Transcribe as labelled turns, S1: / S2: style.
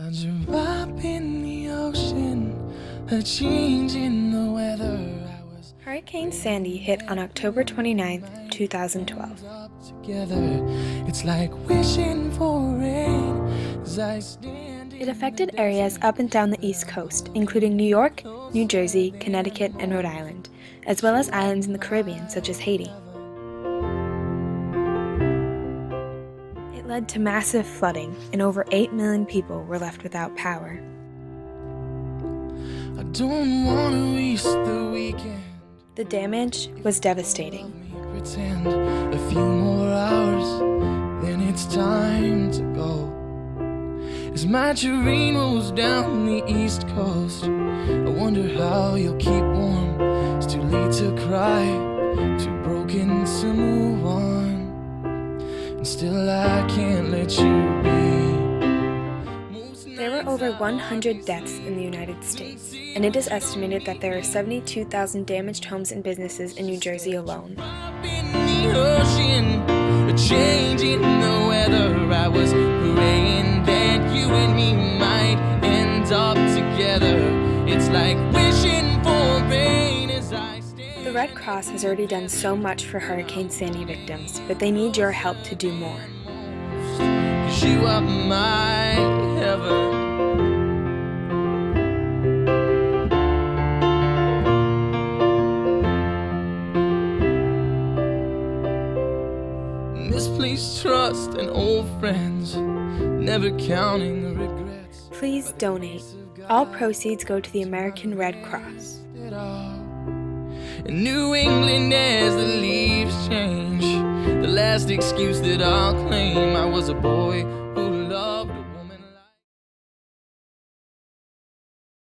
S1: A drop in the ocean, a change in the weather.
S2: Hurricane Sandy hit on October 29, 2012.
S1: Together, it's like wishing for rain as I stand.
S2: It affected areas up and down the East Coast, including New York, New Jersey, Connecticut, and Rhode Island, as well as islands in the Caribbean, such as Haiti. It led to massive flooding, and over 8 million people were left without power.
S1: I don't want to waste the weekend.
S2: The damage was devastating.
S1: Pretend a few more hours, then it's time to go. As my train rolls down the East Coast, I wonder how you'll keep warm. It's too late to cry, too broken to move on, and still I can't let you be.
S2: There were over 100 deaths in the United States, and it is estimated that there are 72,000 damaged homes and businesses in New Jersey alone.
S1: In the ocean, a change in the weather. I was praying that you and me might end up together. It's like wishing for rain as I stand.
S2: The Red Cross has already done so much for Hurricane Sandy victims, but they need your help to do more.
S1: 'Cause you are my heaven. Misplaced trust and old friends, never counting the regrets.
S2: Please donate. All proceeds go to the American Red Cross.
S1: In New England as the leaves change, the last excuse that I'll claim, I was a boy